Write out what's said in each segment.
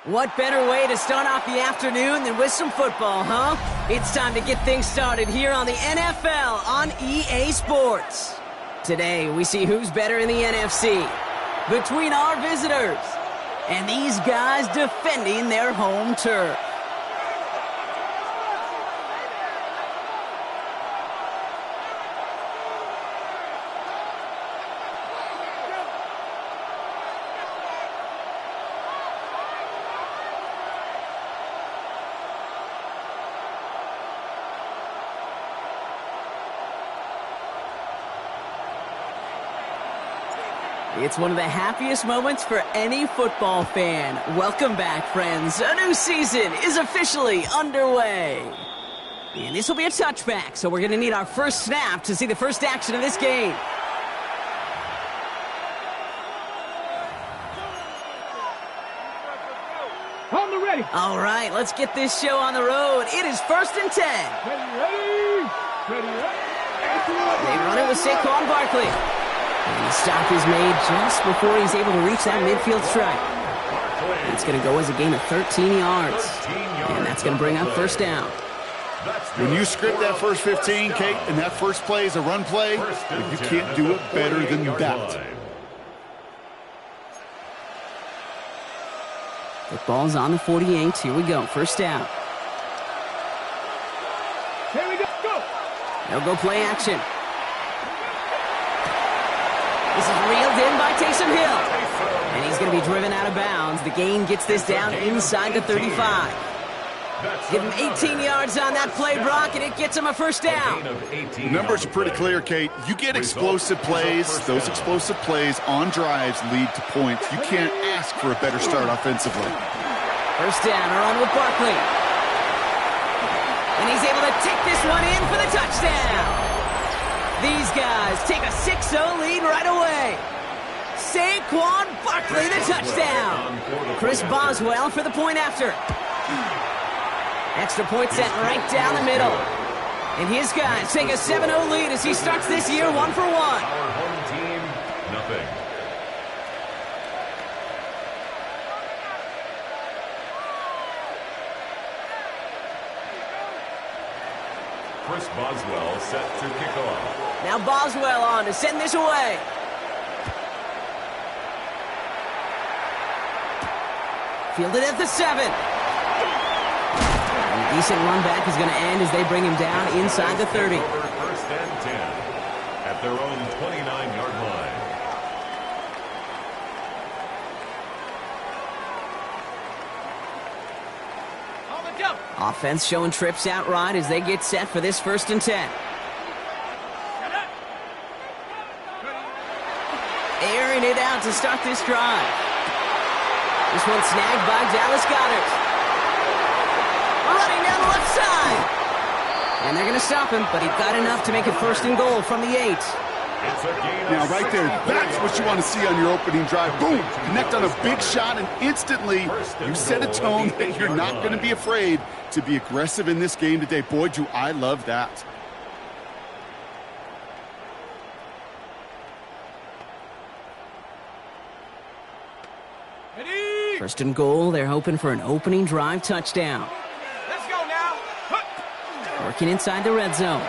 What better way to start off the afternoon than with some football, huh? It's time to get things started here on the NFL on EA Sports. Today, we see who's better in the NFC between our visitors and these guys defending their home turf. It's one of the happiest moments for any football fan. Welcome back, friends. A new season is officially underway. And this will be a touchback, so we're going to need our first snap to see the first action of this game. On the ready. All right, let's get this show on the road. It is 1st and 10. Ready. They run it with Scorch Barkley. And the stop is made just before he's able to reach that midfield strike. It's going to go as a gain of 13 yards. And that's going to bring up first down. When you script that first 15, Kate, and that first play is a run play, you can't do it better than that. The ball's on the 48. Here we go. First down. Here we go. They'll go play action. This is reeled in by Taysom Hill. And he's going to be driven out of bounds. The gain gets this down inside the 35. Give him 18 yards on that play, Brock, and it gets him a first down. The numbers are pretty clear, Kate. You get explosive plays. Those explosive plays on drives lead to points. You can't ask for a better start offensively. First down, a run with Barkley. And he's able to take this one in for the touchdown. These guys take a 6-0 lead right away. Scorch Barkley, the touchdown. Chris Boswell for the point after. Extra point set right down the middle. And his guys take a 7-0 lead as he starts this year 1 for 1. Our home team, nothing. Chris Boswell set to kick off. Now Boswell on to send this away. Fielded at the 7. And a decent run back is going to end as they bring him down inside the 30. First and 10 at their own 29-yard line. Offense showing trips out right as they get set for this 1st and 10. Airing it out to start this drive. This one snagged by Dallas Goedert. Running down the left side. And they're going to stop him, but he got enough to make it 1st and goal from the 8. Now, right there, that's what you want to see on your opening drive. Boom! Connect on a big shot, and instantly you set a tone that you're not going to be afraid to be aggressive in this game today. Boy, do I love that. Ready. 1st and goal, they're hoping for an opening drive touchdown. Let's go now. Working inside the red zone.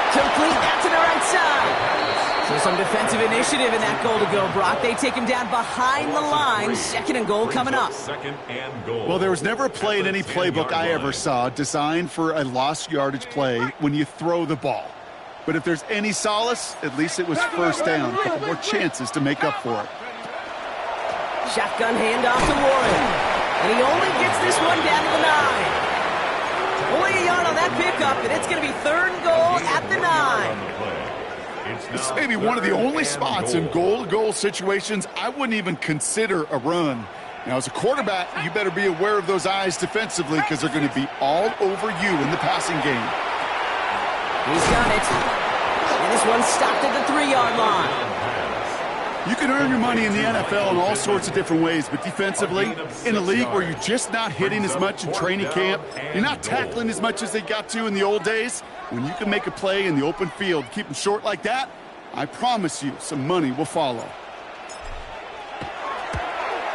Complete that to the right side. So some defensive initiative in that goal to go, Brock. They take him down behind the line. 2nd and goal coming up. 2nd and goal. Well, there was never a play in any playbook I ever saw designed for a lost yardage play when you throw the ball. But if there's any solace, at least it was first down. A couple more chances to make up for it. Shotgun handoff to Warren. And he only gets this one down to the 9. Only a yard on that pickup, and it's going to be 3rd and goal at the 9. This may be one of the only spots in goal-to-goal situations I wouldn't even consider a run. Now, as a quarterback, you better be aware of those eyes defensively because they're going to be all over you in the passing game. He's got it. And this one stopped at the 3-yard line. You can earn your money in the NFL in all sorts of different ways, but defensively, in a league where you're just not hitting as much in training camp, you're not tackling as much as they got to in the old days, when you can make a play in the open field, keep them short like that, I promise you some money will follow.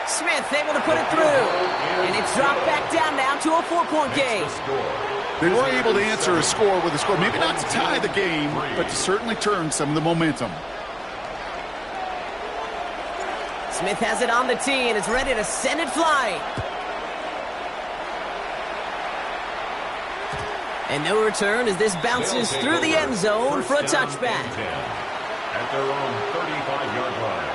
Smith able to put it through. And it's dropped back down now to a 4-point game. They were able to answer a score with a score. Maybe not to tie the game, but to certainly turn some of the momentum. Smith has it on the tee and is ready to send it flying. And no return as this bounces through the end zone for a touchback. At their own 35-yard line.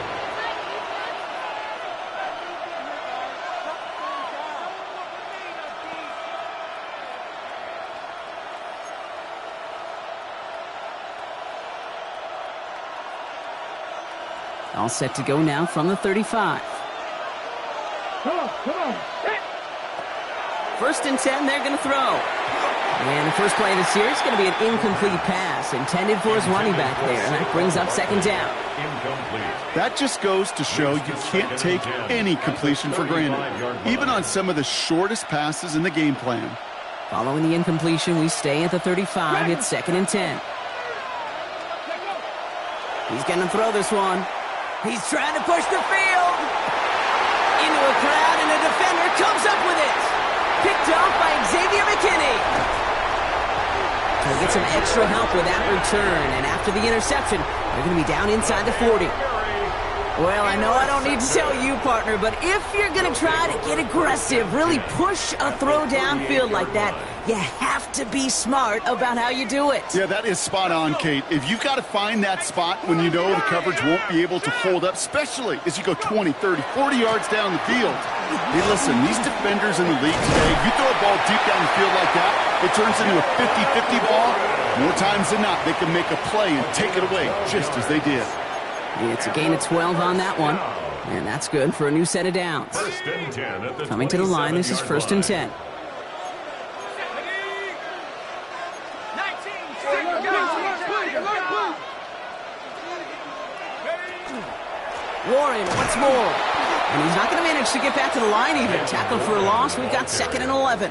All set to go now from the 35. Come on. First and 10, they're going to throw. And the first play of this year is going to be an incomplete pass intended for his running back there. And that brings up second down. Incomplete. That just goes to show you can't take any completion for granted, even on some of the shortest passes in the game plan. Following the incompletion, we stay at the 35. It's second and 10. He's going to throw this one. He's trying to push the field. Into a crowd, and a defender comes up with it. Picked off by Xavier McKinney. He'll get some extra help with that return, and after the interception, they're going to be down inside the 40. Well, I know I don't need to tell you, partner, but if you're going to try to get aggressive, really push a throw downfield like that, you have to be smart about how you do it. Yeah, that is spot on, Kate. If you've got to find that spot when you know the coverage won't be able to hold up, especially as you go 20, 30, 40 yards down the field. Hey, listen, these defenders in the league today, you throw a ball deep down the field like that, it turns into a 50-50 ball. More times than not, they can make a play and take it away just as they did. It's a gain of 12 on that one, and that's good for a new set of downs. First and 10 at the Coming to the line, this is first and 10. Warren once more, and he's not going to manage to get back to the line even. Tackle for a loss, we've got second and 11.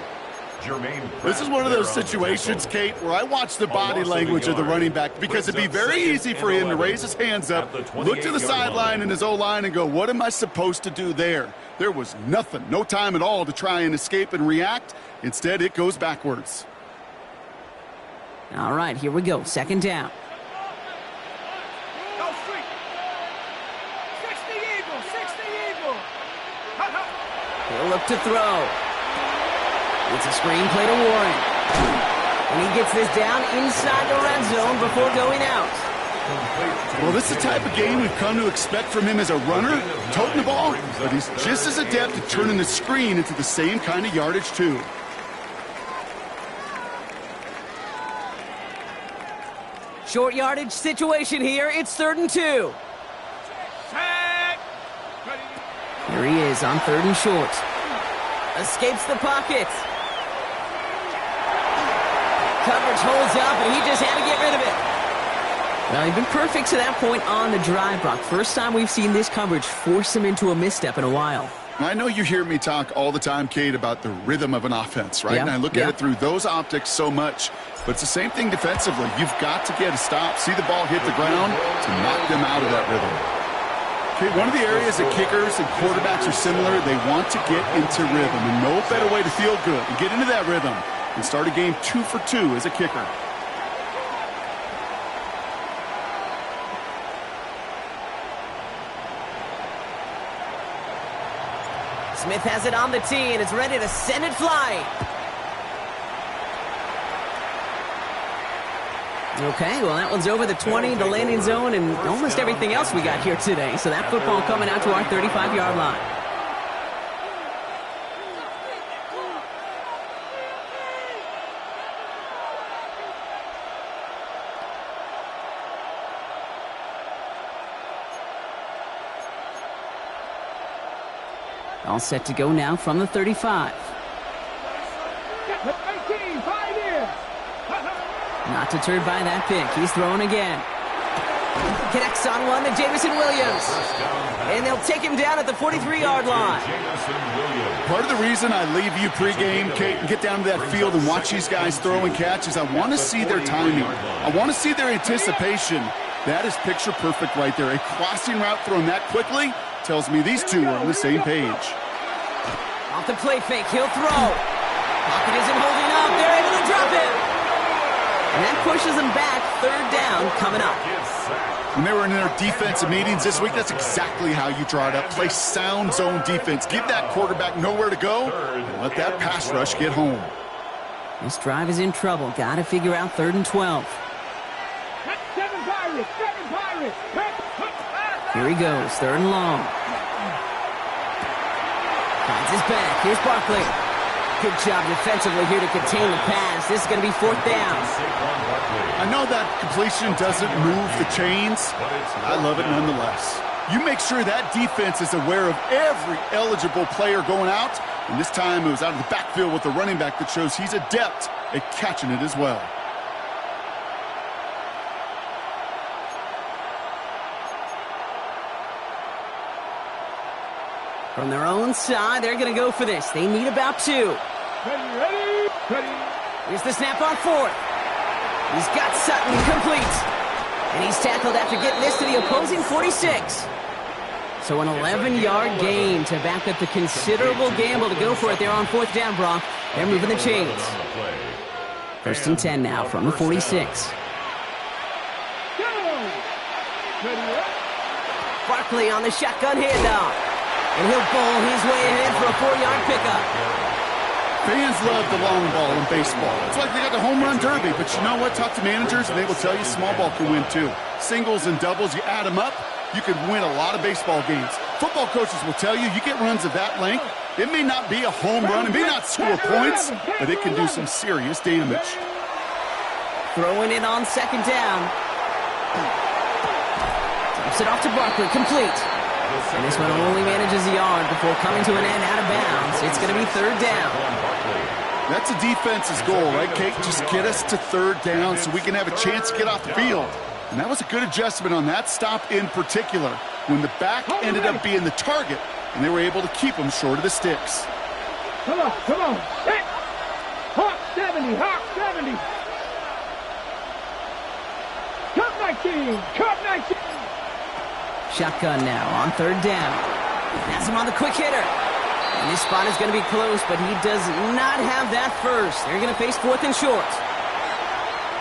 This is one of those situations, Kate, where I watch the body language of the running back because it'd be very easy for him to raise his hands up, look to the sideline and his O-line and go, what am I supposed to do there? There was nothing, no time at all to try and escape and react. Instead, it goes backwards. All right, here we go. Second down. Go street. 60 Eagle. He'll look to throw. It's a screen play to Warren. And he gets this down inside the red zone before going out. Well, this is the type of game we've come to expect from him as a runner, toting the ball, but he's just as adept at turning the screen into the same kind of yardage, too. Short yardage situation here. It's third and 2. Here he is on third and short. Escapes the pocket. Coverage holds up, and he just had to get rid of it. Well, he's been perfect to that point on the drive, Brock. First time we've seen this coverage force him into a misstep in a while. I know you hear me talk all the time, Kate, about the rhythm of an offense, right? And I look at it through those optics so much. But it's the same thing defensively. You've got to get a stop, see the ball hit the ground to knock them out of that rhythm. Okay, one of the areas that kickers and quarterbacks are similar, they want to get into rhythm. And no better way to feel good and get into that rhythm and start a game 2 for 2 as a kicker. Smith has it on the tee and is ready to send it flying. Okay, well, that one's over the 20, the landing zone, and almost everything else we got here today. So that football coming out to our 35-yard line. All set to go now from the 35. Not deterred by that pick. He's throwing again. Connects on one to Jamison Williams. And they'll take him down at the 43-yard line. Part of the reason I leave you pregame, Kate, and get down to that field and watch these guys throw and catch is I want to see their timing. I want to see their anticipation. That is picture perfect right there. A crossing route thrown that quickly tells me these two are on the same page. Off the play fake, he'll throw. Pocket isn't holding up. They're able to drop it. And that pushes them back. Third down coming up. When they were in their defensive meetings this week, that's exactly how you draw it up. Play sound zone defense. Give that quarterback nowhere to go and let that pass rush get home. This drive is in trouble. Got to figure out 3rd and 12. Seven Pirates. Here he goes. 3rd and long. Finds his back. Here's Barkley. Good job defensively here to contain the pass. This is going to be 4th down. I know that completion doesn't move the chains, but I love it nonetheless. You make sure that defense is aware of every eligible player going out, and this time it was out of the backfield with the running back that shows he's adept at catching it as well. From their own side, they're going to go for this. They need about 2. Ready. Here's the snap on 4th. He's got Sutton complete. And he's tackled after getting this to the opposing 46. So an 11-yard gain to back up the considerable gamble to go for it there on 4th down, Brock. They're moving the chains. 1st and 10 now from the 46. Barkley on the shotgun handoff. And he'll bowl his way ahead for a 4-yard pickup. Fans love the long ball in baseball. It's like they got the home run derby, but you know what? Talk to managers, and they will tell you small ball can win too. Singles and doubles, you add them up, you can win a lot of baseball games. Football coaches will tell you get runs of that length. It may not be a home run, it may not score points, but it can do some serious damage. Throwing it on 2nd down. Dumps it off to Barkley, complete. And this one only manages a yard before coming to an end out of bounds. It's going to be 3rd down. That's a defense's goal, right, Kate? Just get us to 3rd down so we can have a chance to get off the field. And that was a good adjustment on that stop in particular, when the back ended up being the target, and they were able to keep him short of the sticks. Come on. Hawk 70. Cut 19. Shotgun now on 3rd down. That's him on the quick hitter. And this spot is going to be close, but he does not have that first. They're going to face 4th and short.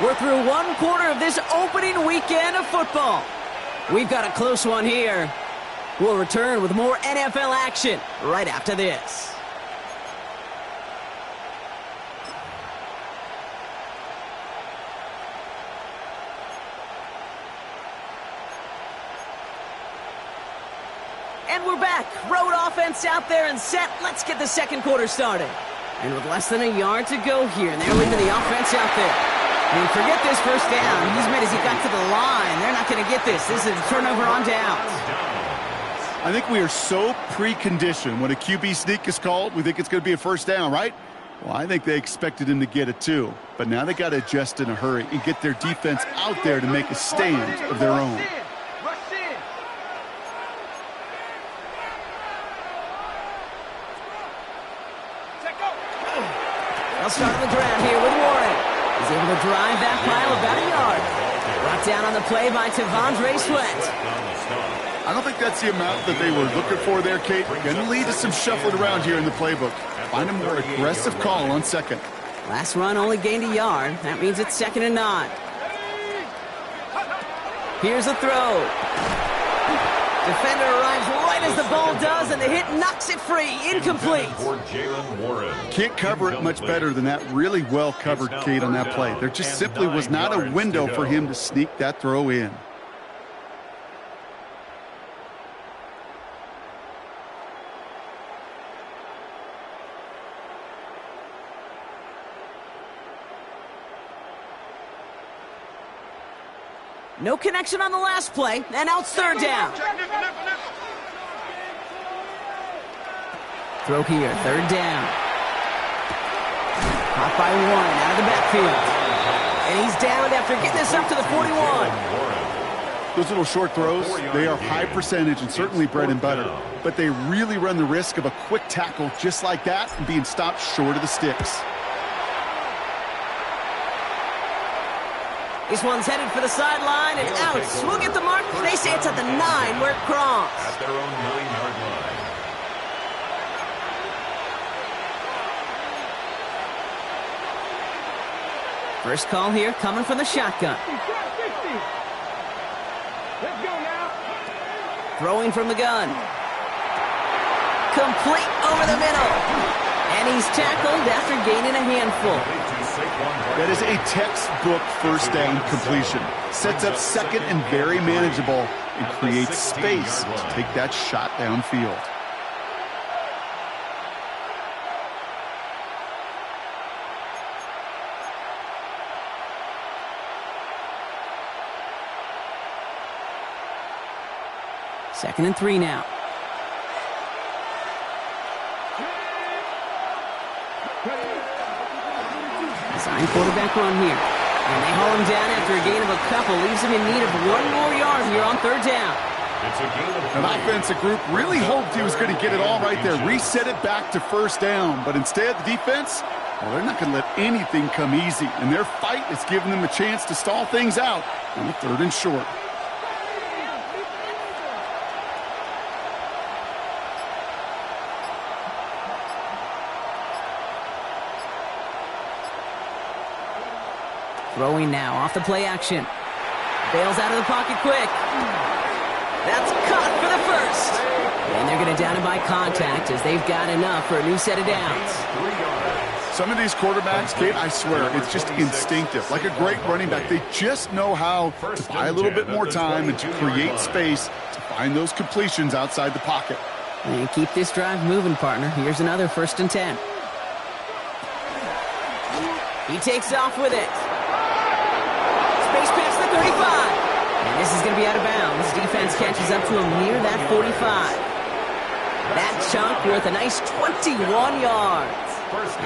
We're through 1 quarter of this opening weekend of football. We've got a close one here. We'll return with more NFL action right after this. And we're back. Road offense out there and set. Let's get the 2nd quarter started. And with less than a yard to go here, and they're leaving the offense out there. And forget this 1st down. He's made as he got to the line. They're not going to get this. This is a turnover on downs. I think we are so preconditioned when a QB sneak is called, we think it's going to be a 1st down, right? Well, I think they expected him to get it too. But now they got to adjust in a hurry and get their defense out there to make a stand of their own. They'll start on the ground here with Warren. He's able to drive that pile about a yard. Brought down on the play by Tavondre Sweat. I don't think that's the amount that they were looking for there, Kate. Going to lead to some shuffling around here in the playbook. Find a more aggressive call on 2nd. Last run only gained a yard. That means it's 2nd and 9. Here's a throw. Defender arrives right as the ball does, and the hit knocks it free. Incomplete. Can't cover it much better than that. Really well covered, Kate, on that play. There just simply was not a window for him to sneak that throw in. No connection on the last play, and now it's 3rd down. Throw here, 3rd down. Caught by Warren out of the backfield. And he's down after getting this up to the 41. Those little short throws, they are high percentage and certainly bread and butter. But they really run the risk of a quick tackle just like that and being stopped short of the sticks. This one's headed for the sideline and out. We'll get the mark. They say it's at the 9 where it crossed. At their own 9-yard line. First call here coming from the shotgun. 50. Let's go now. Throwing from the gun. Complete over the middle. And he's tackled after gaining a handful. That is a textbook first down completion. Sets up second and very manageable and creates space to take that shot downfield. Second and 3 now. Design quarterback run here. And they haul him down after a gain of a couple. Leaves him in need of 1 more yard here on third down. An offensive group really hoped he was going to get it all right there. Reset it back to first down. But instead, the defense, well, they're not going to let anything come easy. And their fight is giving them a chance to stall things out on the 3rd and short. Throwing now off the play action. Bails out of the pocket quick. That's caught for the first. And they're going to down him by contact as they've got enough for a new set of downs. Some of these quarterbacks, Kate, I swear, it's just instinctive. Like a great running back, they just know how to buy a little bit more time and to create space to find those completions outside the pocket. And keep this drive moving, partner. Here's another 1st and 10. He takes off with it. Space past the 35. And this is going to be out of bounds. Defense catches up to him near that 45. That chunk worth a nice 21 yards.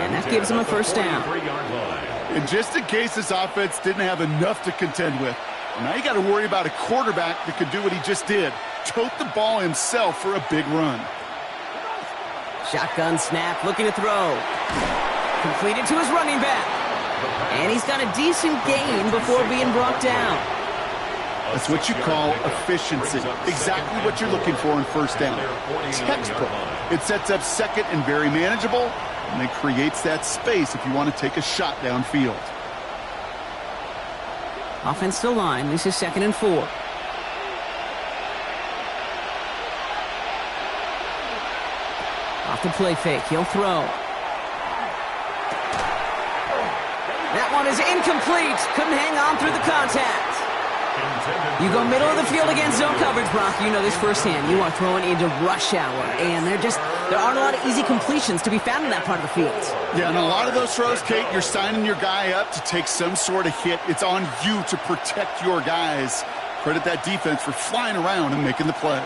And that gives him a first down. And just in case this offense didn't have enough to contend with, now you got to worry about a quarterback that could do what he just did. Tote the ball himself for a big run. Shotgun snap, looking to throw. Completed to his running back. And he's got a decent gain before being brought down. That's what you call efficiency. Exactly what you're looking for in first down. Textbook. It sets up second and very manageable, and it creates that space if you want to take a shot downfield. Offensive line, this is 2nd and 4. Off the play fake, he'll throw. That one is incomplete. Couldn't hang on through the contact. You go middle of the field against zone coverage, Brock. You know this firsthand. You are throwing into rush hour, and there aren't a lot of easy completions to be found in that part of the field. Yeah, and a lot of those throws, Kate, you're signing your guy up to take some sort of hit. It's on you to protect your guys. Credit that defense for flying around and making the play.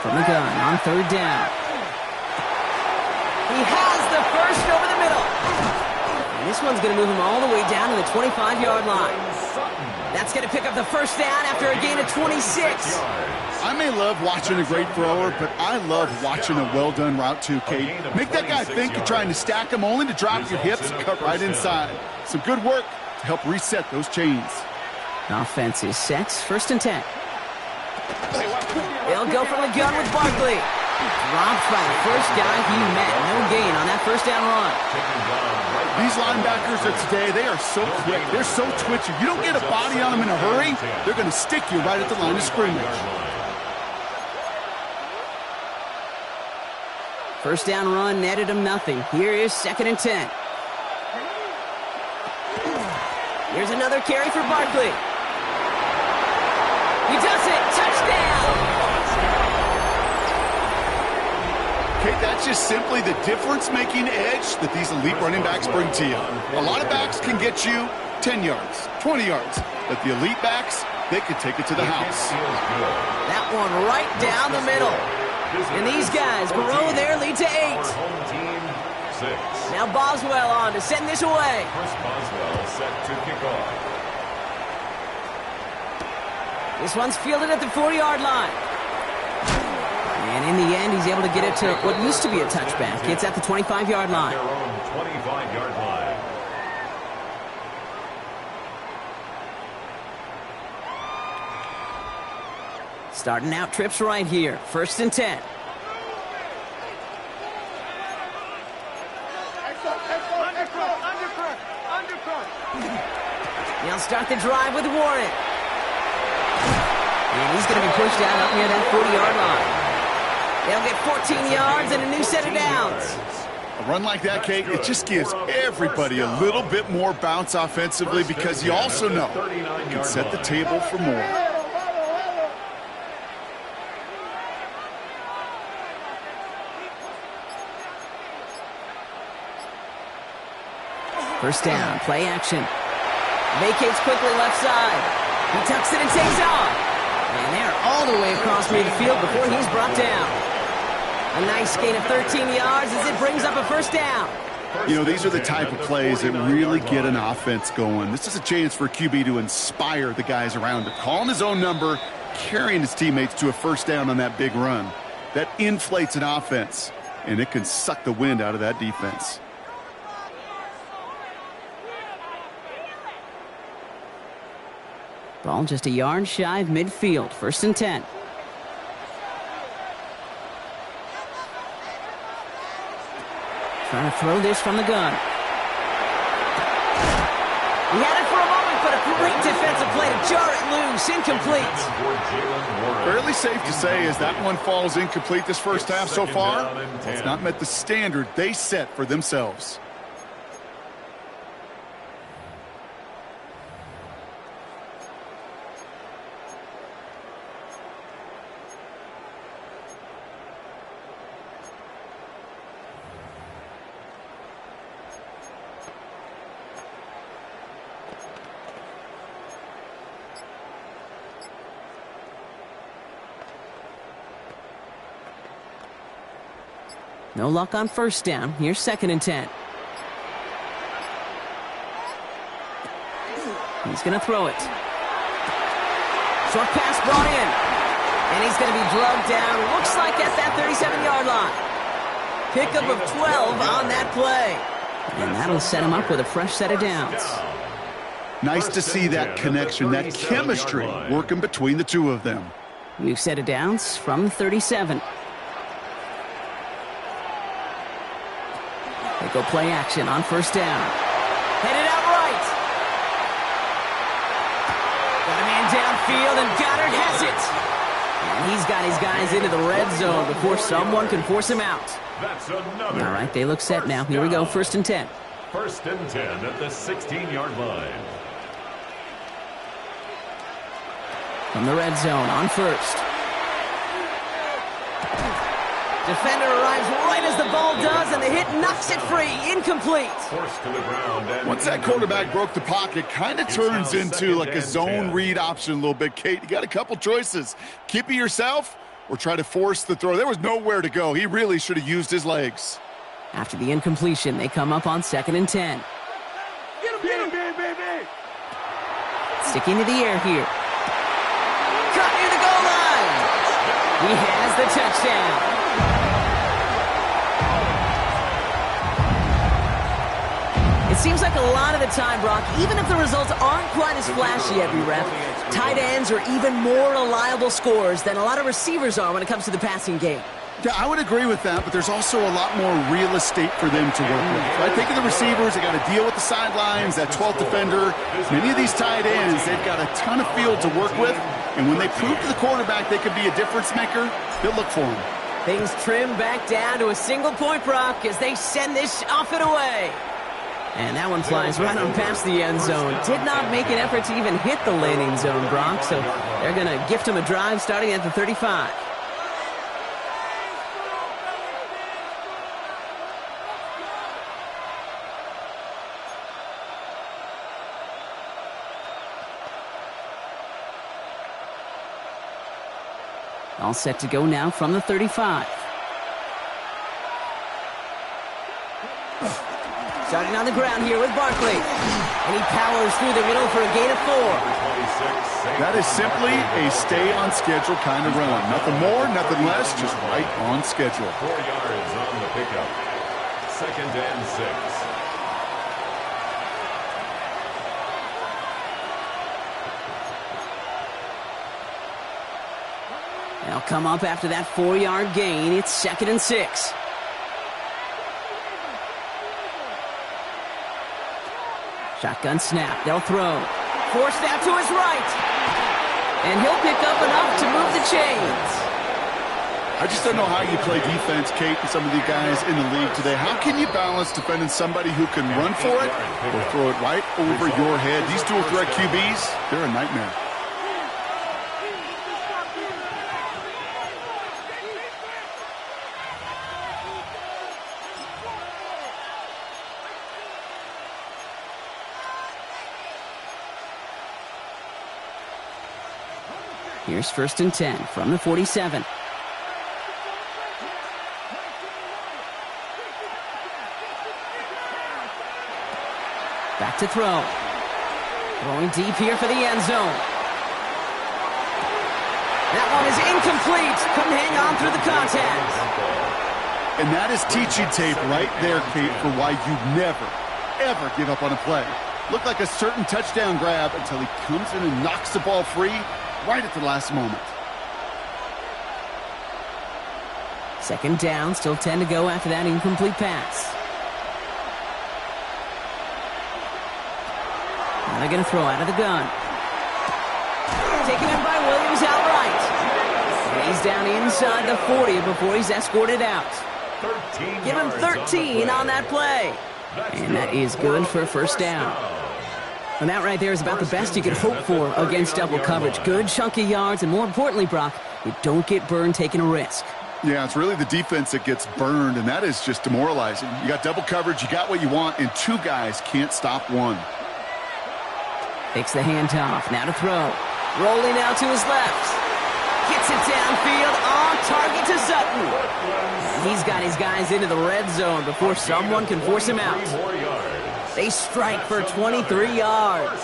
From the gun on 3rd down. He has the first over the middle. And this one's going to move him all the way down to the 25-yard line. That's going to pick up the first down after a gain of 26. I may love watching a great thrower, but I love watching a well-done route too, Kate. Make that guy think you're trying to stack him only to drop your hips and cut right inside. Some good work to help reset those chains. Offense is set. 1st and 10. They'll go from the gun with Barkley. Dropped by the first guy he met. No gain on that first down run. These linebackers of today, they are so quick. They're so twitchy. You don't get a body on them in a hurry, they're going to stick you right at the line of scrimmage. First down run netted him nothing. Here is 2nd and 10. Here's another carry for Barkley. He does it. Touchdown. Kate, that's just simply the difference-making edge that these elite running backs bring to you. A lot of backs can get you 10 yards, 20 yards, but the elite backs, they can take it to the house. That one right down the middle. And these guys grow their lead to 8. Now Boswell on to send this away. Chris Boswell set to kick off. This one's fielded at the 40-yard line. And in the end, he's able to get it to what used to be a touchback. It's at the 25-yard line. Their own 25-yard line. Starting out trips right here. 1st and 10. He'll start the drive with Warren. And he's going to be pushed out up near that 40-yard line. They'll get 14 yards and a new set of downs. A run like that, Kate, it just gives everybody a little bit more bounce offensively because you also know you can set the table for more. First down, play action. Vacates quickly left side. He tucks it and takes off. And they're all the way across midfield before he's brought down. A nice gain of 13 yards as it brings up a 1st down. You know, these are the type of plays that really get an offense going. This is a chance for a QB to inspire the guys around him. Calling his own number, carrying his teammates to a 1st down on that big run. That inflates an offense, and it can suck the wind out of that defense. Ball just a yard shy of midfield. 1st and 10. Trying to throw this from the gun. He had it for a moment, but a great defensive play to jar it loose. Incomplete. Fairly safe to say as that one falls incomplete this 1st half so far. It's not met the standard they set for themselves. No luck on 1st down. Here's 2nd and 10. He's going to throw it. Short pass brought in. And he's going to be drugged down. Looks like at that 37-yard line. Pickup of 12 on that play. And that'll set him up with a fresh set of downs. Nice to see that connection, that chemistry working between the two of them. New set of downs from 37. They go play action on 1st down. Headed out right. Got a man downfield, and Goddard has it. And he's got his guys into the red zone before someone can force him out. That's another. All right, they look set now. Here we go, 1st and 10. 1st and 10 at the 16-yard line. From the red zone on 1st. Defender arrives right as the ball does, and the hit knocks it free. Incomplete. Forced to the ground. Once that quarterback broke the pocket, kind of turns into like a zone read option a little bit, Kate. You got a couple choices. Keep it yourself or try to force the throw. There was nowhere to go. He really should have used his legs. After the incompletion, they come up on 2nd and 10. Get him, baby! Sticking to the air here. Cut near the goal line. He has the touchdown. It seems like a lot of the time, Brock, even if the results aren't quite as flashy every rep, tight ends are even more reliable scorers than a lot of receivers are when it comes to the passing game. Yeah, I would agree with that, but there's also a lot more real estate for them to work with. I think of the receivers, they got to deal with the sidelines, that 12th defender. Many of these tight ends, they've got a ton of field to work with, and when they prove to the quarterback they could be a difference maker, they'll look for him. Things trim back down to a single point, Brock, as they send this off and away. And that one flies right on past the end zone. Did not make an effort to even hit the landing zone, Brock, so they're going to gift him a drive starting at the 35. All set to go now from the 35. Starting on the ground here with Barkley. And he powers through the middle for a gain of 4. That is simply a stay-on-schedule kind of run. Nothing more, nothing less, just right on schedule. 4 yards on the pickup. 2nd and 6. come up after that 4-yard gain. It's 2nd and 6. Shotgun snap. They'll throw. Forced out to his right. And he'll pick up enough to move the chains. I just don't know how you play defense, Kate, with some of the guys in the league today. How can you balance defending somebody who can run for it or throw it right over your head? These dual threat QBs, they're a nightmare. Here's 1st and 10 from the 47. Back to throw. Throwing deep here for the end zone. That one is incomplete. Couldn't hang on through the contact. And that is teaching tape right there, Kate, for why you never, ever give up on a play. Looked like a certain touchdown grab until he comes in and knocks the ball free right at the last moment. 2nd down, still 10 to go after that incomplete pass. Now they're going to throw out of the gun. Taken in by Williams outright. And he's down inside the 40 before he's escorted out. Give him 13 on that play. And that is good for a 1st down. And that right there is about the best you could hope for against double coverage. Good chunky yards, and more importantly, Brock, you don't get burned taking a risk. Yeah, it's really the defense that gets burned, and that is just demoralizing. You got double coverage, you got what you want, and 2 guys can't stop one. Takes the handoff, now to throw. Rolling out to his left. Gets it downfield, on target to Sutton. And he's got his guys into the red zone before someone can force him out. They strike for 23 yards.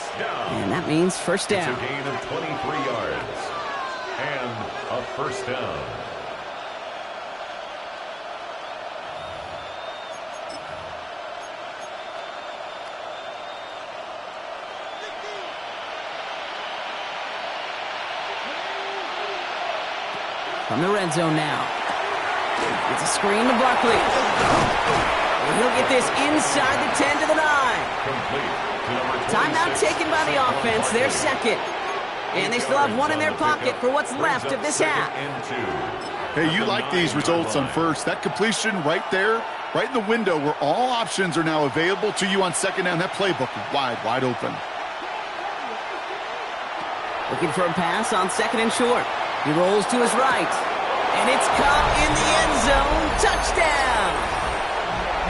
And that means 1st down. It's a gain of 23 yards. And a 1st down. From the red zone now. It's a screen to Barkley. And he'll get this inside the 10 to the 9. Timeout taken by the offense. They're 2nd. And they still have 1 in their pocket for what's left of this half. Hey, you like these results on 1st. That completion right there, right in the window where all options are now available to you on 2nd down. That playbook wide open. Looking for a pass on 2nd and short. He rolls to his right. And it's caught in the end zone. Touchdown!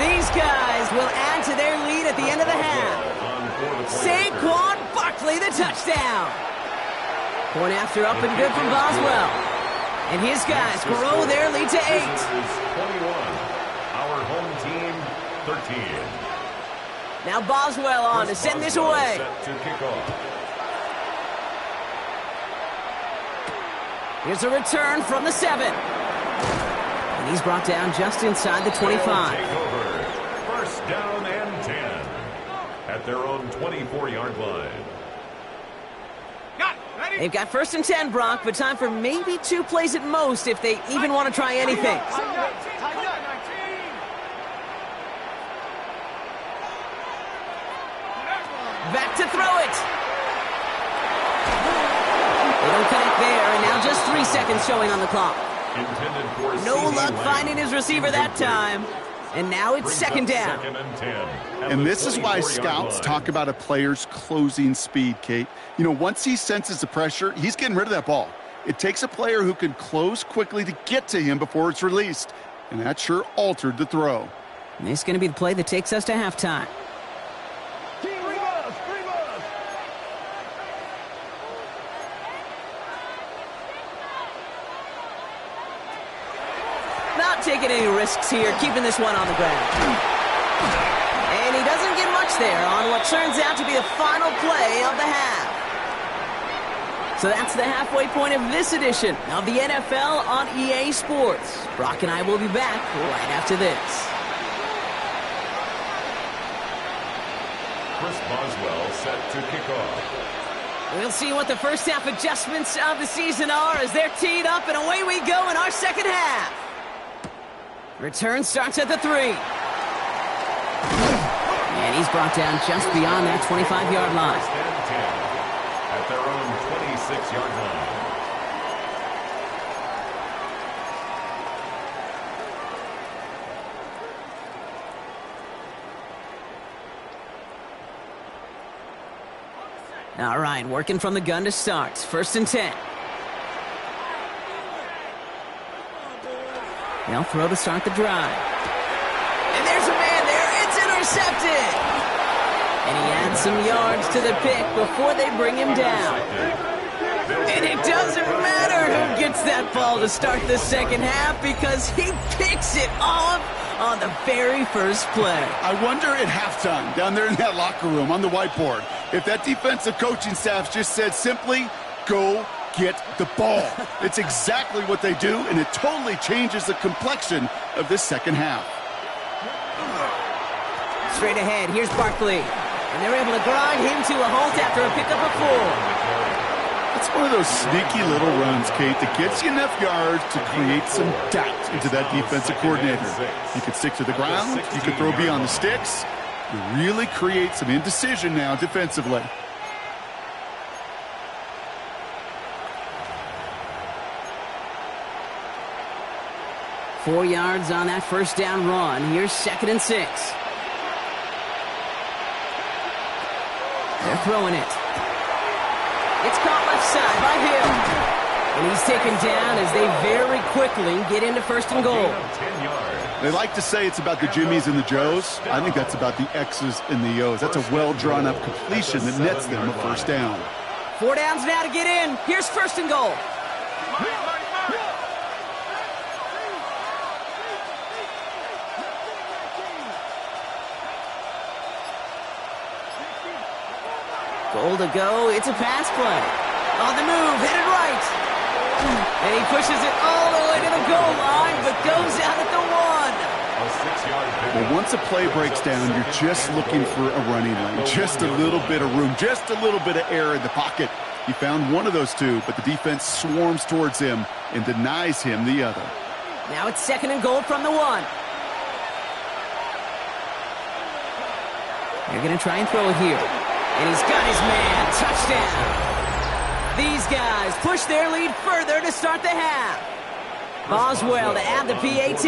These guys will add to their lead at the end of the half. Saquon Barkley, the touchdown. Point after up and good from Boswell. And his guys grow their lead to 8. 21. Our home team, 13. Now Boswell on to send this away. Set to kick off. Here's a return from the 7. And he's brought down just inside the 25. Takeover. 1st down and 10. At their own 24-yard line. They've got 1st and 10, Brock, but time for maybe 2 plays at most if they even want to try anything. Back to throw it. They don't connect there, and now just 3 seconds showing on the clock. No luck finding his receiver that time. And now it's 2nd down. 2nd and 10. And this is why scouts talk about a player's closing speed, Kate. You know, once he senses the pressure, he's getting rid of that ball. It takes a player who can close quickly to get to him before it's released. And that sure altered the throw. And this is going to be the play that takes us to halftime. Not taking any risks here, keeping this one on the ground. And he doesn't get much there on what turns out to be the final play of the half. So that's the halfway point of this edition of the NFL on EA Sports. Brock and I will be back right after this. Chris Boswell set to kick off. We'll see what the first half adjustments of the season are as they're teed up, and away we go in our second half. Return starts at the 3. And he's brought down just beyond that 25-yard line. At their own 26-yard line. All right, working from the gun to start. 1st and 10. They'll throw to start the drive. And there's a man there. It's intercepted. And he adds some yards to the pick before they bring him down. And it doesn't matter who gets that ball to start the second half because he picks it off on the very first play. I wonder at halftime, down there in that locker room on the whiteboard, if that defensive coaching staff just said simply, go get the ball. It's exactly what they do, and it totally changes the complexion of this second half. Straight ahead, here's Barkley. And they're able to grind him to a halt after a pickup of 4. It's one of those sneaky little runs, Kate, that gets you enough yards to create some doubt into that defensive coordinator. You can stick to the ground, you can throw beyond the sticks. You really create some indecision now defensively. Four yards on that first down run. Here's 2nd and 6. They're throwing it. It's caught left side by Hill. And he's taken down as they very quickly get into 1st and goal. They like to say it's about the Jimmies and the Joes. I think that's about the X's and the O's. That's a well-drawn-up completion that nets them a 1st down. 4 downs now to get in. Here's 1st and goal. Goal to go. It's a pass play. On the move, headed right. And he pushes it all the way to the goal line, but goes out at the 1. Well, once a play breaks down, you're just looking for a running lane. Just a little bit of room, just a little bit of air in the pocket. He found one of those two, but the defense swarms towards him and denies him the other. Now it's 2nd and goal from the 1. They're going to try and throw it here. And he's got his man. Touchdown. These guys push their lead further to start the half. Boswell to add the PAT.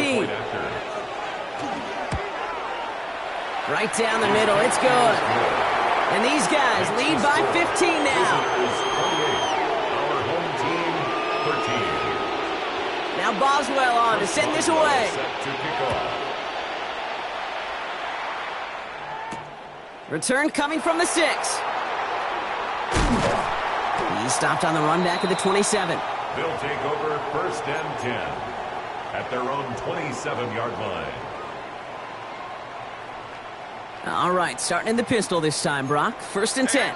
Right down the middle. It's good. And these guys lead by 15 now. Now Boswell on to send this away. Return coming from the 6. He stopped on the run back at the 27. They'll take over 1st and 10 at their own 27-yard line. All right, starting in the pistol this time, Brock. 1st and 10.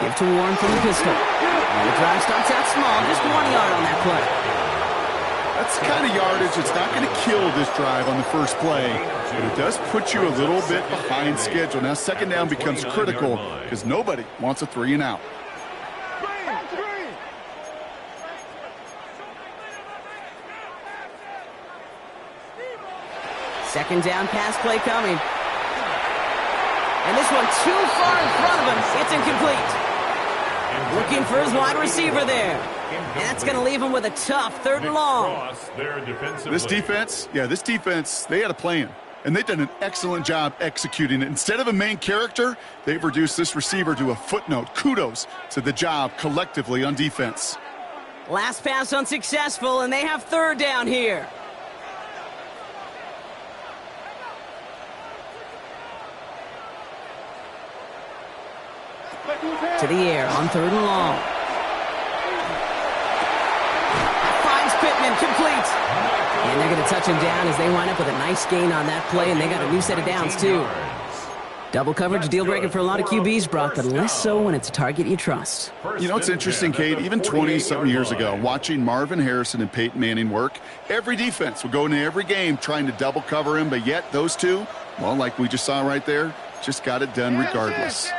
Give to Warren from the pistol. And the drive starts out small, just 1 yard on that play. That's the kind of yardage that's not going to kill this drive on the first play, but it does put you a little bit behind schedule. Now 2nd down becomes critical because nobody wants a 3 and out. Second down pass play coming. And this one too far in front of him. It's incomplete. Looking for his wide receiver there. And that's going to leave him with a tough 3rd and long. This defense, they had a plan. And they've done an excellent job executing it. Instead of a main character, they've reduced this receiver to a footnote. Kudos to the job collectively on defense. Last pass unsuccessful, and they have 3rd down here. To the air on 3rd and long. Finds Pittman, complete. And they're going to touch him down as they wind up with a nice gain on that play, and they got a new set of downs, too. Double coverage, deal breaker for a lot of QBs, Brock, but less so when it's a target you trust. You know, it's interesting, Kate, even 20-something years ago, watching Marvin Harrison and Peyton Manning work, every defense would go into every game trying to double cover him, but yet those two Well, like we just saw right there, just got it done regardless.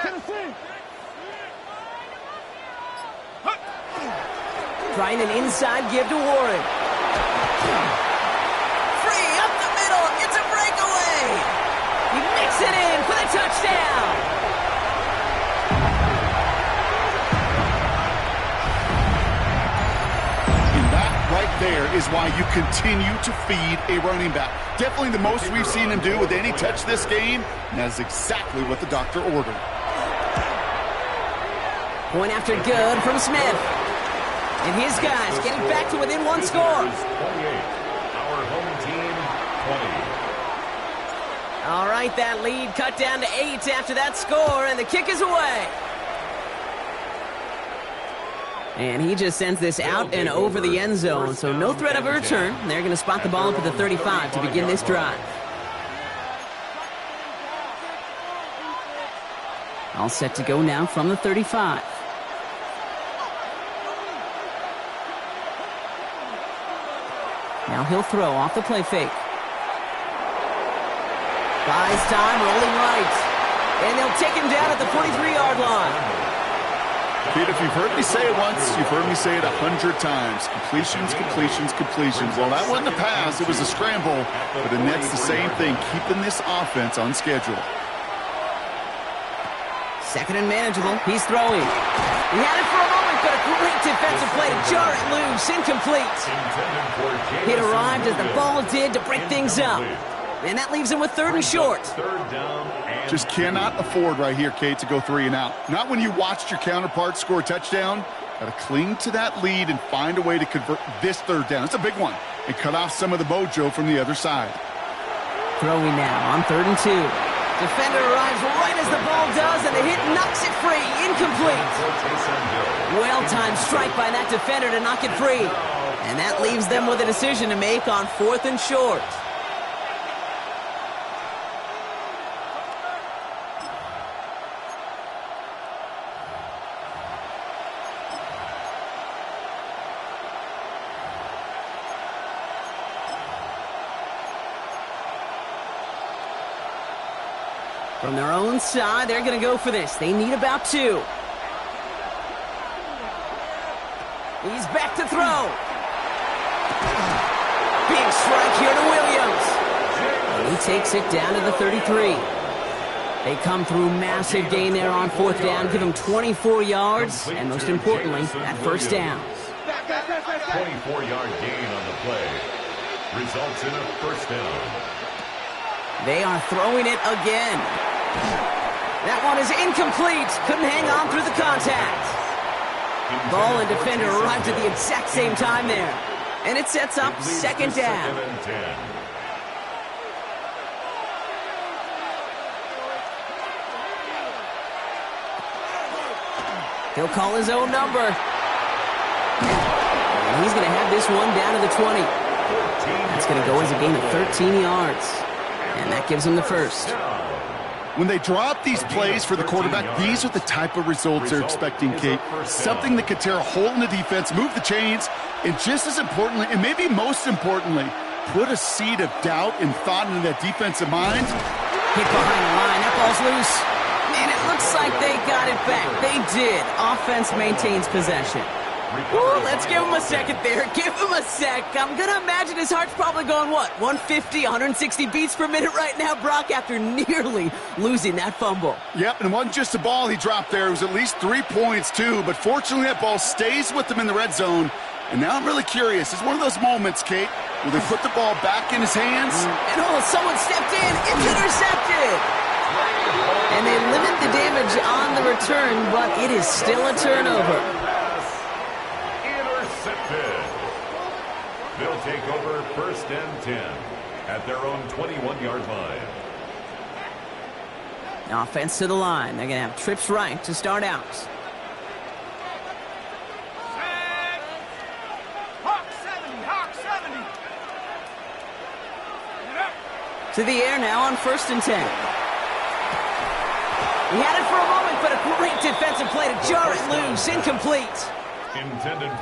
Trying an inside give to Warren. Free up the middle. It's a breakaway. He makes it in for the touchdown. And that right there is why you continue to feed a running back. Definitely the most we've seen him do with any touch this game, and that is exactly what the doctor ordered. Point after good from Smith. And his guys getting back to within one score. 28. Our home team, 20. All right, that lead cut down to 8 after that score, and the kick is away. And he just sends this out and over the end zone, so no threat of a return. They're going to spot the ball up at the 35 to begin this drive. All set to go now from the 35. Now he'll throw off the play fake. Buys time, rolling right. And they'll take him down at the 43-yard line. Pete, if you've heard me say it once, you've heard me say it 100 times. Completions, completions, completions. Well, that wasn't a pass. It was a scramble. But the Nets, the same thing, keeping this offense on schedule. Second and manageable. He's throwing. He had it for a moment, but a great defensive play to jar it loose. Incomplete. It arrived as the ball did to break things up. And that leaves him with 3rd and short. Just cannot afford right here, Kate, to go 3 and out. Not when you watched your counterpart score a touchdown. Got to cling to that lead and find a way to convert this 3rd down. It's a big one. And cut off some of the mojo from the other side. Throwing now on 3rd and 2. Defender arrives right as the ball does, and the hit knocks it free. Incomplete. Well-timed strike by that defender to knock it free. And that leaves them with a decision to make on 4th and short. From their own side, they're going to go for this. They need about 2. He's back to throw. Big strike here to Williams. And he takes it down to the 33. They come through massive gain there on 4th down, give him 24 yards, and most importantly, that 1st down. 24-yard gain on the play. Results in a 1st down. They are throwing it again. That one is incomplete. Couldn't hang on through the contact. Ball and defender arrived at the exact same time there. And it sets up 2nd down. He'll call his own number. And he's going to have this one down to the 20. That's going to go as a gain of 13 yards. And that gives him the 1st. When they drop these plays for the quarterback, these are the type of results they're expecting, Kate. Something that could tear a hole in the defense, move the chains, and just as importantly, and maybe most importantly, put a seed of doubt and thought into that defensive mind. Hit behind the line. That ball's loose. And it looks like they got it back. They did. Offense maintains possession. Ooh, let's give him a second there. Give him a sec. I'm going to imagine his heart's probably going, what, 150, 160 beats per minute right now, Brock, after nearly losing that fumble. Yep, and it wasn't just a ball he dropped there. It was at least 3 points, too. But fortunately, that ball stays with him in the red zone. And now I'm really curious. It's one of those moments, Kate, where they put the ball back in his hands. And someone stepped in. It's intercepted. And they limit the damage on the return, but it is still a turnover. They'll take over 1st and 10 at their own 21-yard line. Offense to the line. They're going to have trips right to start out. Hawk 70. To the air now on 1st and 10. He had it for a moment, but a great defensive play to jar it loose. Incomplete.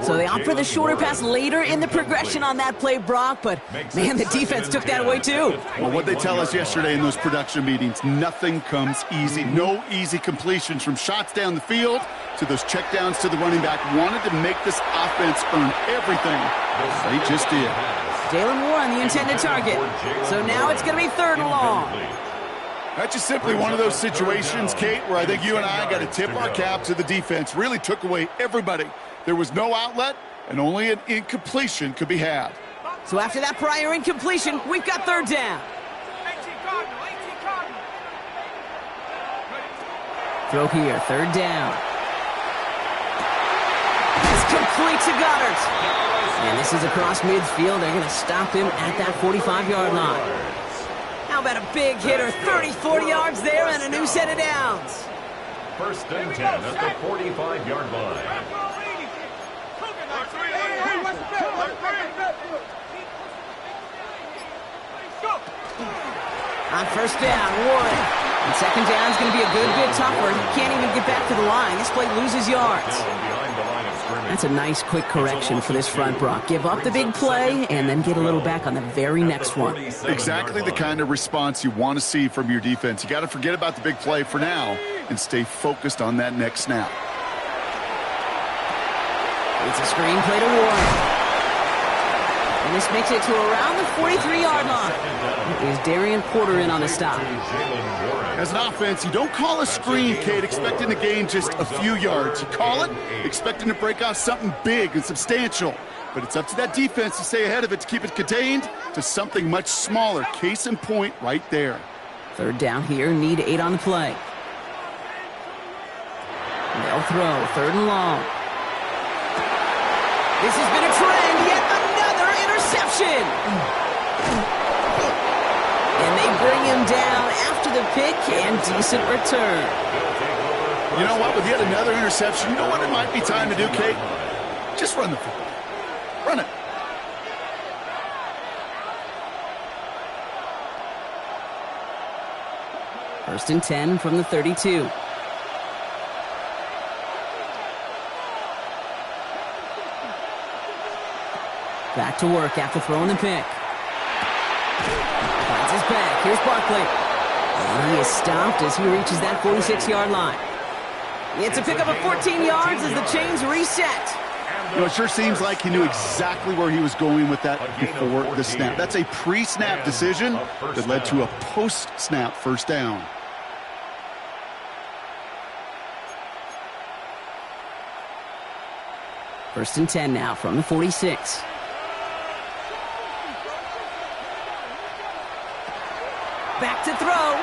So they opt for the shorter pass later in the progression on that play, Brock, but man, the defense took that away too. Well, what they tell us yesterday in those production meetings, nothing comes easy. No easy completions from shots down the field to those checkdowns to the running back. Wanted to make this offense earn everything. They just did. Jalen Moore on the intended target. So now it's going to be 3rd and long. That's just simply one of those situations, Kate, where I think you and I got to tip our cap to the defense. Really took away everybody. There was no outlet, and only an incompletion could be had. So after that prior incompletion, we've got 3rd down. Throw here, 3rd down. It's complete to Goddard. And this is across midfield. They're going to stop him at that 45-yard line. How about a big hitter, 30, 40 yards there, and a new set of downs. 1st and 10 at the 45-yard line. On 1st down, 1. And 2nd down is going to be a good bit tougher. He can't even get back to the line. This play loses yards. That's a nice, quick correction for this front, Brock. Give up the big play and then get a little back on the very next one. Exactly the kind of response you want to see from your defense. You got to forget about the big play for now and stay focused on that next snap. It's a screen play to Warren. And this makes it to around the 43-yard line. Is Darian Porter in on the stop. As an offense, you don't call a screen, Kate, expecting to gain just a few yards. You call it expecting to break off something big and substantial. But it's up to that defense to stay ahead of it, to keep it contained to something much smaller. Case in point right there. 3rd down here, need 8 on the play. And they'll throw, 3rd and long. This has been a trend, yet another interception. And they bring him down after the pick and decent return. You know what? With yet another interception, you know what it might be time to do, Kate? Just run the football. Run it. First and 10 from the 32. Back to work after throwing the pick. Finds his back. Here's Barkley. And he is stopped as he reaches that 46-yard line. It's a pickup of 14 yards as the chains reset. You know, it sure seems like he knew exactly where he was going with that before the snap. That's a pre-snap decision that led to a post-snap 1st down. First and 10 now from the 46. Back to throw.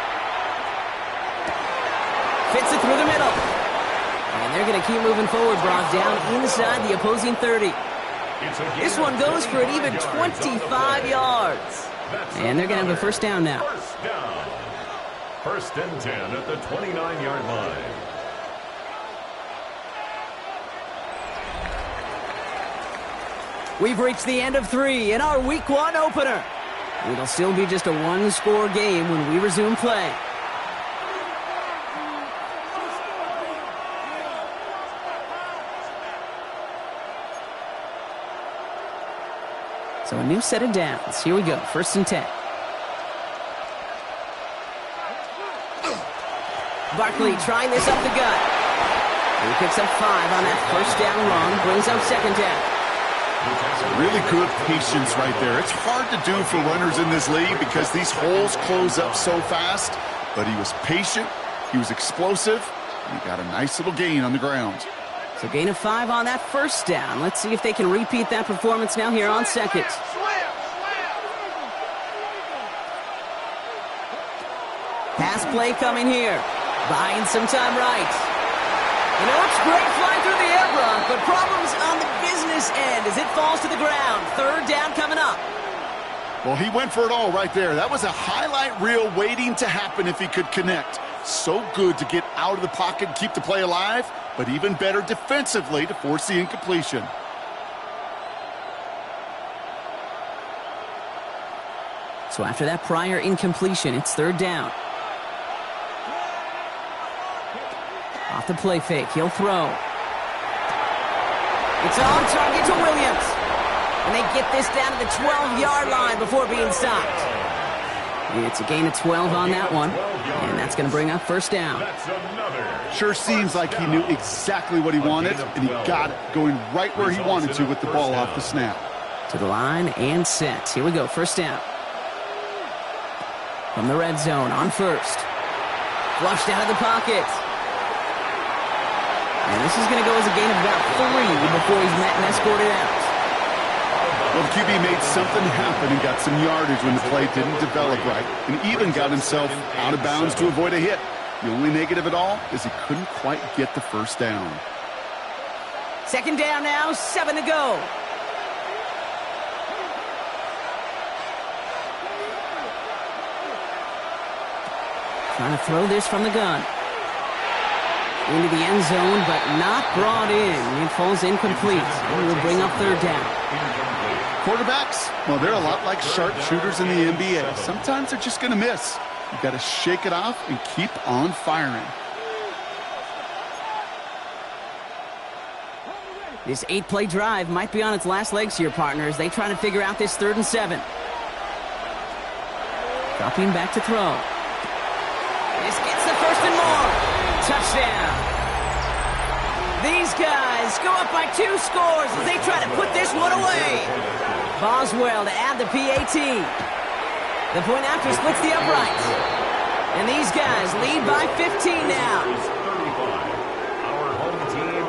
Fits it through the middle. And they're going to keep moving forward, Brock, down inside the opposing 30. This one goes for an even 25 yards. And they're going to have a 1st down now. 1st and 10 at the 29-yard line. We've reached the end of 3 in our Week 1 opener. It'll still be just a 1-score game when we resume play. So a new set of downs. Here we go. 1st and 10. Barkley trying this up the gut. He picks up 5 on that 1st down run. Brings up 2nd down. Really good patience right there. It's hard to do for runners in this league because these holes close up so fast. But he was patient, he was explosive, and he got a nice little gain on the ground. So gain of 5 on that 1st down. Let's see if they can repeat that performance now here on 2nd. Pass play coming here. Buying some time right. You know, it's great flying through the air, Brock, but problems on the business end as it falls to the ground. 3rd down coming up. Well, he went for it all right there. That was a highlight reel waiting to happen if he could connect. So good to get out of the pocket and keep the play alive, but even better defensively to force the incompletion. So after that prior incompletion, it's 3rd down. Off the play fake, he'll throw. It's on target to Williams. And they get this down to the 12-yard line before being stopped. It's a gain of 12 on that one. And that's going to bring up first down. Sure seems like he knew exactly what he wanted, and he got it, going right where he wanted to with the ball off the snap. To the line and set. Here we go, first down. From the red zone on first. Flushed out of the pocket. And this is going to go as a gain of about 3 before he's met and escorted out. Well, the QB made something happen and got some yardage when the play didn't develop right, and even got himself out of bounds to avoid a hit. The only negative at all is he couldn't quite get the first down. Second down now, 7 to go. Trying to throw this from the gun. Into the end zone, but not brought in. It falls incomplete. And will bring up third down. Quarterbacks, well, they're a lot like sharpshooters in the NBA. Sometimes they're just going to miss. You've got to shake it off and keep on firing. This 8-play drive might be on its last legs here, partners. They try to figure out this 3rd and 7. Dropping back to throw. This gets the first and more. Touchdown. These guys go up by 2 scores as they try to put this one away. Boswell to add the PAT. The point after splits the uprights. And these guys lead by 15 now. 35. Our home team,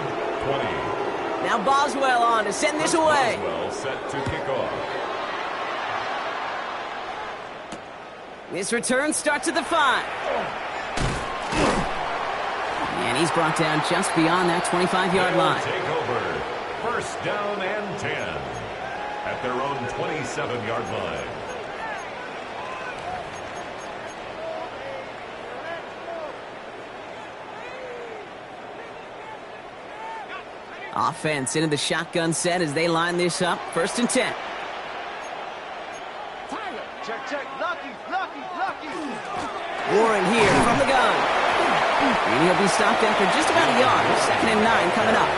20. Now Boswell on to send this away. Boswell set to kick off. This return starts at the 5. And he's brought down just beyond that 25-yard line. Take over. First down and 10 at their own 27-yard line. Offense into the shotgun set as they line this up. First and 10. Check. Lucky. Warren here from the gun. And he'll be stopped after just about a yard. 2nd and 9 coming up.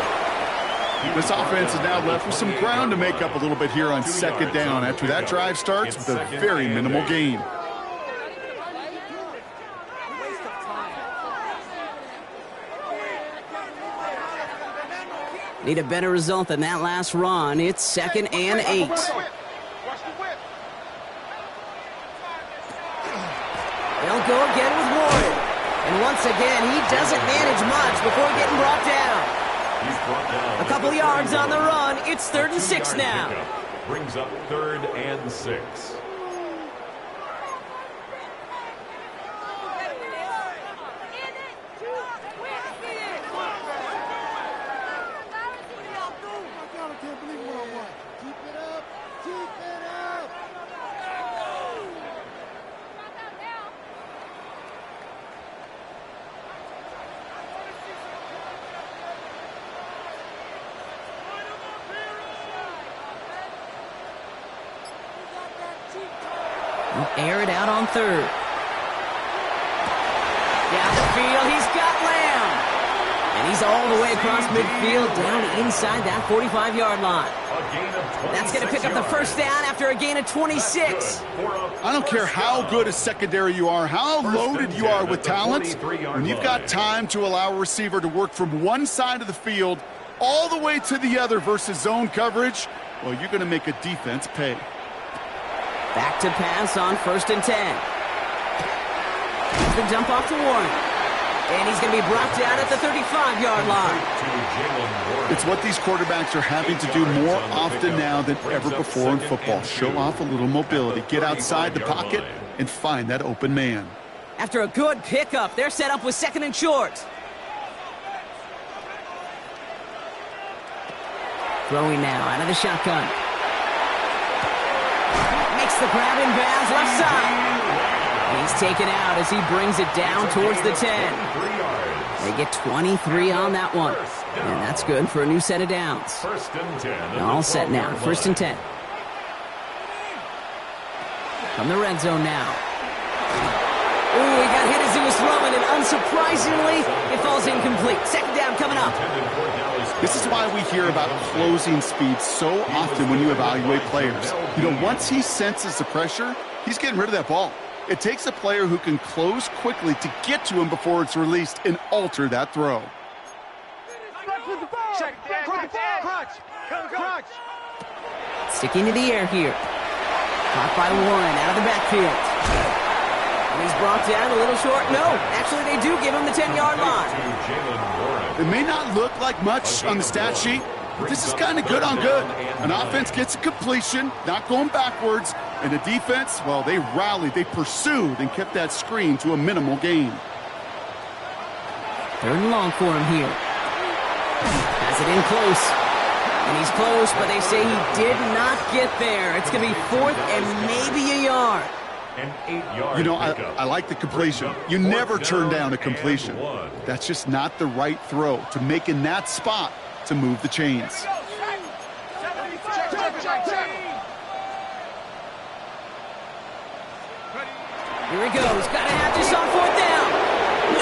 This offense is now left with some ground to make up a little bit here on 2nd down after that drive starts with a very minimal gain. Need a better result than that last run. It's 2nd and 8. They'll go again with Warren. And once again, he doesn't manage much before getting brought down. A couple yards on the run. It's 3rd and 6 now. Brings up 3rd and 6. Air it out on 3rd. Down the field, he's got Lamb. And he's all the way across midfield, down inside that 45-yard line. That's going to pick up the first down after a gain of 26. I don't care how good a secondary you are, how loaded you are with talent. When you've got time to allow a receiver to work from one side of the field all the way to the other versus zone coverage, well, you're going to make a defense pay. Back to pass on 1st and 10. The dump off to Warren. And he's going to be brought down at the 35-yard line. It's what these quarterbacks are having to do more often now than ever before in football. Show off a little mobility. Get outside the pocket and find that open man. After a good pickup, they're set up with 2nd and short. Throwing now out of the shotgun. Makes the grab in bounds left side. He's taken out as he brings it down towards the 10. They get 23 on that one. And that's good for a new set of downs. All set now. 1st and 10. From the red zone now. Ooh, he got hit as he was throwing, and unsurprisingly, it falls incomplete. 2nd down coming up. This is why we hear about closing speed so often when you evaluate players. Once he senses the pressure, he's getting rid of that ball. It takes a player who can close quickly to get to him before it's released and alter that throw. Check, crunch. Sticking to the air here. Caught by one out of the backfield. And he's brought down a little short. No, actually they do give him the 10-yard line. It may not look like much on the stat sheet, but this is kind of good on good. An offense gets a completion, not going backwards, and the defense, well, they rallied, they pursued, and kept that screen to a minimal gain. 3rd and long for him here. Has it in close. And he's close, but they say he did not get there. It's going to be 4th and maybe a yard. An 8-yard I like the completion. You never turn down a completion. That's just not the right throw to make in that spot to move the chains. Here he goes. Got to have this on 4th down.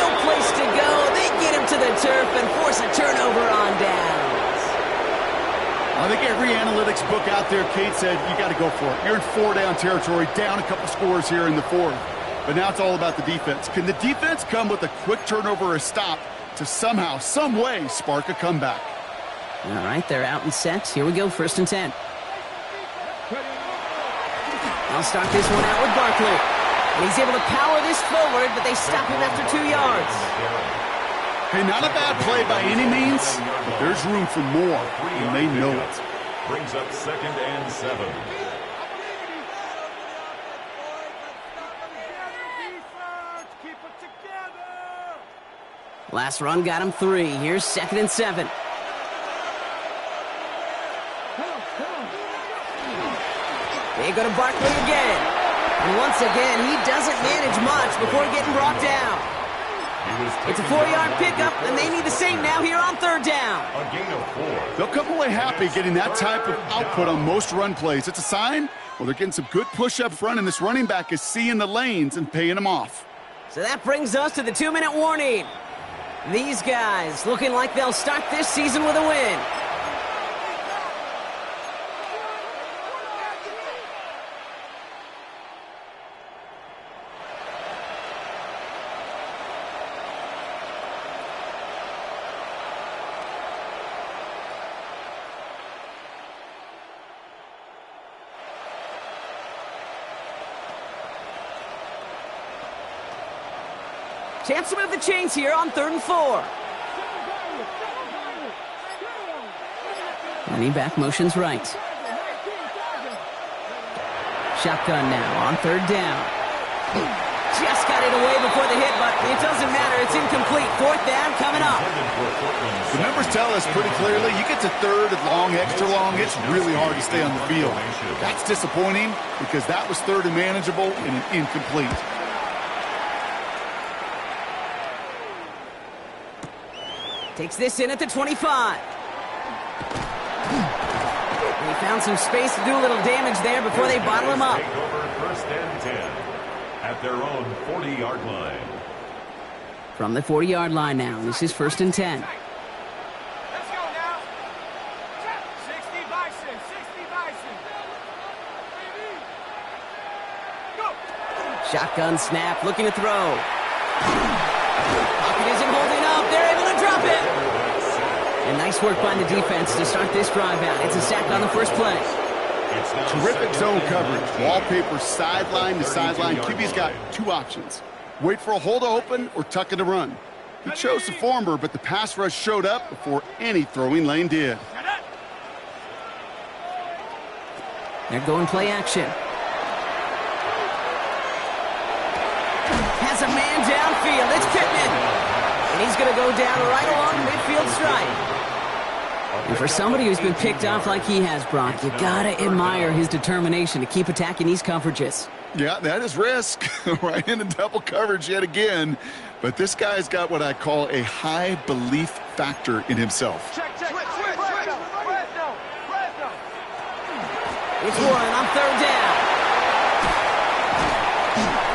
No place to go. They get him to the turf and force a turnover on downs. I think every analytics book out there, Kate, said you got to go for it. You're in 4-down territory, down a couple scores here in the 4th. But now it's all about the defense. Can the defense come with a quick turnover or a stop to somehow, some way, spark a comeback? All right, they're out and set. Here we go, 1st and 10. I'll start this one out with Barkley. And he's able to power this forward, but they stop him after 2 yards. Hey, not a bad play by any means, but there's room for more, and they know it. Brings up 2nd and 7. Last run got him 3. Here's 2nd and 7. They go to Barkley again. And once again, he doesn't manage much before getting brought down. It's a 4-yard pickup, and they need the same now here on 3rd down. A gain of 4. They'll come away happy getting that type of output on most run plays. It's a sign, well, they're getting some good push up front, and this running back is seeing the lanes and paying them off. So that brings us to the 2-minute warning. These guys looking like they'll start this season with a win. Chance to move the chains here on 3rd and 4. Running back motions right. Shotgun now on 3rd down. Just got it away before the hit, but it doesn't matter. It's incomplete. 4th down coming up. The numbers tell us pretty clearly, you get to 3rd and long, extra long, it's really hard to stay on the field. That's disappointing because that was 3rd and manageable and an incomplete. Takes this in at the 25. They found some space to do a little damage there before they bottle him up. Take over 1st and 10 at their own 40-yard line. From the 40-yard line now, this is 1st and 10. Let's go now. 60 Bison, 60 Bison. Go. Shotgun snap, looking to throw. Pocket isn't holding up. They're able to drop it. And nice work by the defense to start this drive out. It's a sack on the first play. Terrific zone coverage. Wallpaper sideline to sideline. QB's got 2 options. Wait for a hole to open or tuck in a run. He chose the former, but the pass rush showed up before any throwing lane did. They're going play action. Has a man downfield. It's Pittman. And he's going to go down right along the midfield stripe. And for somebody who's been picked off like he has, Brock, you got to admire his determination to keep attacking these coverages. Yeah, that is risk. Right into double coverage yet again. But this guy's got what I call a high belief factor in himself. Check. Red zone. It's one on 3rd down.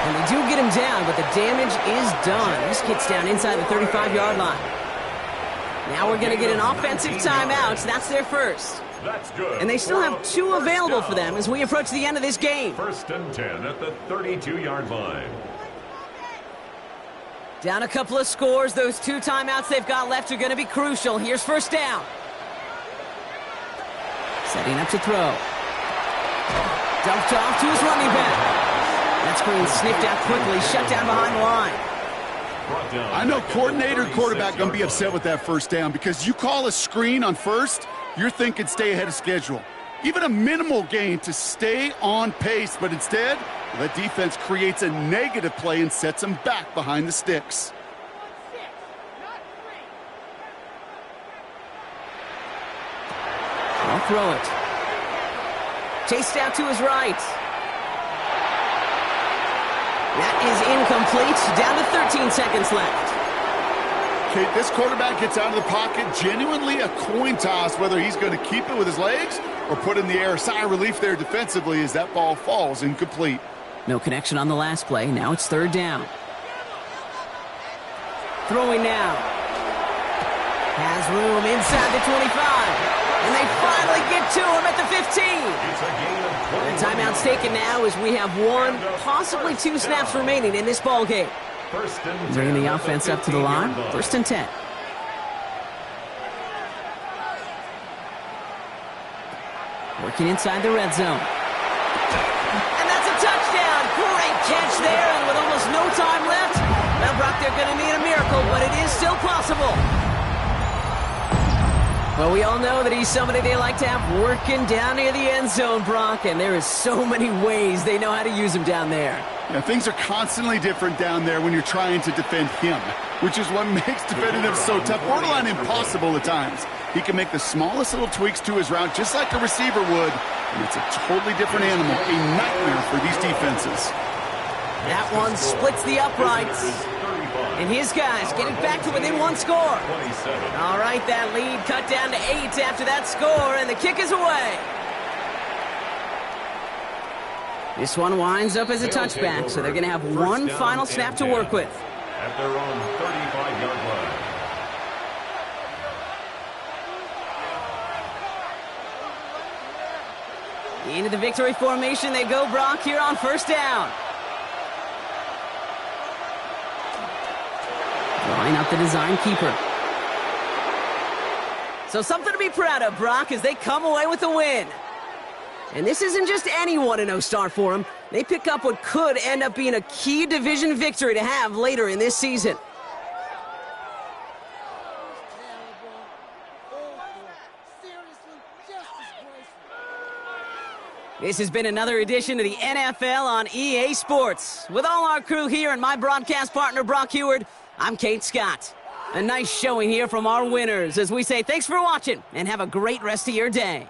And they do get him down, but the damage is done. This gets down inside the 35-yard line. Now we're going to get an offensive timeout. That's their first. That's good. And they still have 2 available for them as we approach the end of this game. 1st and 10 at the 32-yard line. Down a couple of scores. Those 2 timeouts they've got left are going to be crucial. Here's 1st down. Setting up to throw. Dumped off to his running back. That screen sniffed out quickly, shut down behind the line. I know coordinator and quarterback going to be upset with that 1st down because you call a screen on 1st, you're thinking stay ahead of schedule. Even a minimal gain to stay on pace, but instead, the defense creates a negative play and sets them back behind the sticks. I'll throw it. Chased out to his right. That is incomplete. Down to 13 seconds left. Okay, this quarterback gets out of the pocket. Genuinely a coin toss whether he's going to keep it with his legs or put in the air. Sigh of relief there defensively as that ball falls incomplete. No connection on the last play. Now it's 3rd down. Throwing now. Has room inside the 25. And they finally get to him at the 15. The timeout's taken now as we have 1, possibly 2 snaps remaining in this ball game. Bringing the offense up to the line. 1st and 10. Working inside the red zone. And that's a touchdown. Great catch there, and with almost no time left, well, Brock, they're going to need a miracle, but it is still possible. Well, we all know that he's somebody they like to have working down near the end zone, Brock, and there is so many ways they know how to use him down there. Yeah, things are constantly different down there when you're trying to defend him, which is what makes defending him so tough, borderline impossible at times. He can make the smallest little tweaks to his route just like a receiver would, and it's a totally different animal, a nightmare for these defenses. That one splits the uprights. And his guys get it back to within 1 score. All right, that lead cut down to 8 after that score, and the kick is away. This one winds up as a touchback, so they're going to have 1 final snap to work with. At their own 35-yard line. Into the victory formation they go, Brock, here on 1st down. Drawing up the design keeper. So something to be proud of, Brock, as they come away with the win. And this isn't just any 1-0 start for them. They pick up what could end up being a key division victory to have later in this season. This has been another edition of the NFL on EA Sports. With all our crew here and my broadcast partner, Brock Heward, I'm Kate Scott. A nice showing here from our winners as we say thanks for watching and have a great rest of your day.